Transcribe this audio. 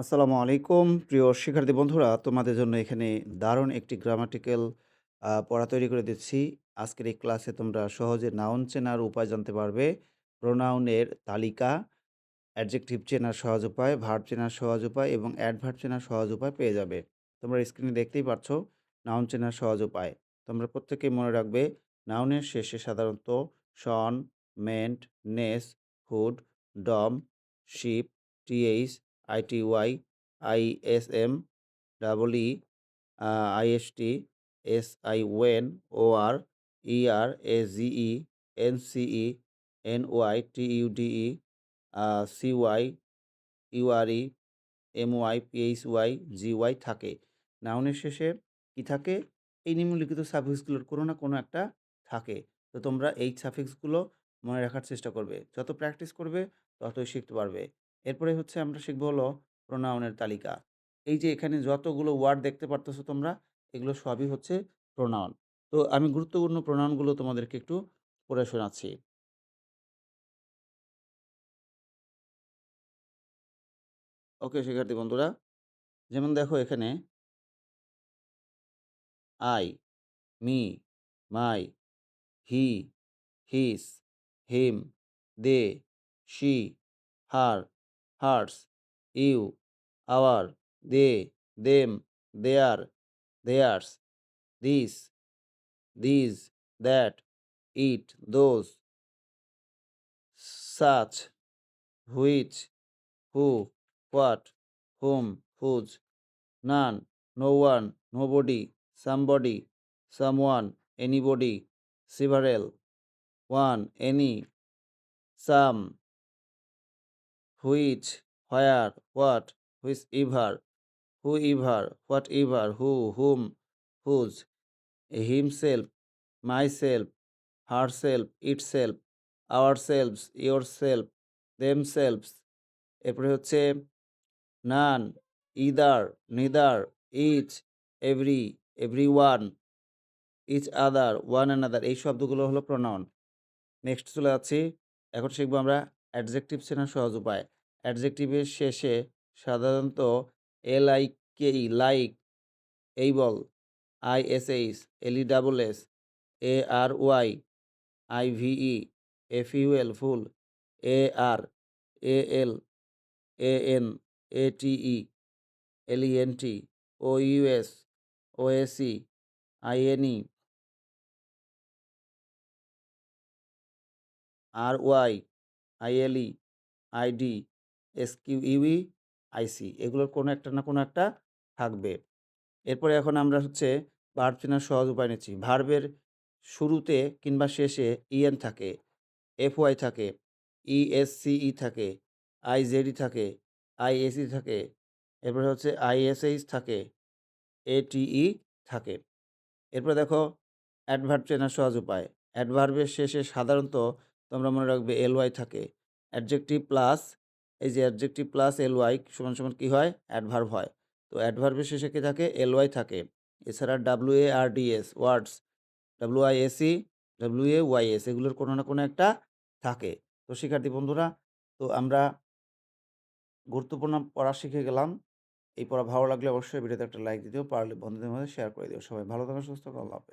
আসসালামু আলাইকুম প্রিয় শিক্ষার্থী বন্ধুরা, তোমাদের জন্য এখানে দারুণ একটি গ্রামাটিক্যাল পড়া তৈরি করে দিচ্ছি। আজকের এই ক্লাসে তোমরা সহজে নাউন চেনার উপায় জানতে পারবে, প্রোনাউনের তালিকা, অ্যাডজেক্টিভ চেনার সহজ উপায়, ভার্ব চেনার সহজ উপায় এবং অ্যাডভার্ব চেনার সহজ উপায় পেয়ে যাবে। তোমরা স্ক্রিনে দেখতেই পাচ্ছ নাউন চেনার সহজ উপায়। তোমরা প্রত্যেকেই মনে রাখবে, নাউনের শেষে সাধারণত tion, ment, ness, hood, dom, ship, T H, I T Y, I S M, double E, I S T, S I O N, O R, E R, A G E, N C E, N Y, T U D E, C Y, U R E, M Y, P H Y, G Y থাকে। নাউনের শেষে কি থাকে? এই নিম্নলিখিত সাফিক্সগুলোর কোনো না কোনো একটা থাকে। তো তোমরা এই সাফিক্সগুলো মনে রাখার চেষ্টা করবে। যত প্র্যাকটিস করবে ততই শিখতে পারবে। এরপরে হচ্ছে আমরা শিখব হলো প্রোনাউনের তালিকা। এই যে এখানে যতগুলো ওয়ার্ড দেখতে পারতেছো তোমরা, এগুলো সবই হচ্ছে প্রোনাউন। তো আমি গুরুত্বপূর্ণ প্রোনাউনগুলো তোমাদেরকে একটু পড়ে শোনাচ্ছি। ওকে শিক্ষার্থী বন্ধুরা, যেমন দেখো এখানে I, me, my, he, his, him, they, she, her, hers, you, our, they, them, their, theirs, this, these, that, it, those, such, which, who, what, whom, whose, none, no one, nobody, somebody, someone, anybody, several, one, any, some, which, where, what, whichever, whoever, whatever, who, whom, whose, himself, myself, herself, itself, ourselves, yourself, themselves। এরপরে হচ্ছে none, either, neither, each, every, everyone, each other, one another, এই শব্দগুলো হলো pronoun. Next চলে যাচ্ছি। এখন শিখবো আমরা অ্যাডজেক্টিভ চেনার সহজ উপায়। অ্যাডজেক্টিভের শেষে সাধারণত L I K E, like, able, I S H, L E double S, A R Y, I V E, F U L, full, A R, A L, A N, A T E, L E N T, ওইউএস, ওএসই, আইএনই, আরওয়াই, আইএলই, ID, এসকিউইউই, আইসি, এগুলোর কোনো একটা না কোনো একটা থাকবে। এরপরে এখন আমরা হচ্ছে ভার্ব চেনার সহজ উপায় নিচ্ছি। ভার্বের শুরুতে কিংবা শেষে ইএন থাকে, এফওয়াই থাকে, ইএসসিই থাকে, আইজেডই থাকে, আইএসই থাকে, এরপরে হচ্ছে আইএসএইচ থাকে, এটিই থাকে। এরপরে দেখো অ্যাডভার্ব চেনার সহজ উপায়। অ্যাডভার্বের শেষে সাধারণত তোমরা মনে রাখবে এলওয়াই থাকে। অ্যাডজেক্টিভ প্লাস, এই যে অ্যাডজেক্টিভ প্লাস এলওয়াই সমান সমান কী হয়? অ্যাডভার্ব হয়। তো অ্যাডভার্বের শেষে কী থাকে? এলওয়াই থাকে। এছাড়া ডাব্লিউএআরডিএস, ওয়ার্ডস, ডাব্লিউআইএসই, ডাব্লিউএওয়াইএস, এগুলোর কোনো না কোনো একটা থাকে। তো শিক্ষার্থী বন্ধুরা, তো আমরা গুরুত্বপূর্ণ পড়া শিখে গেলাম। এই পড়া ভালো লাগলে অবশ্যই ভিডিওতে একটা লাইক দিও, পারলে বন্ধুদের মধ্যে শেয়ার করে দিও। সবাই ভালো থাকো, সুস্থ থাকো। আল্লাহ হাফেজ।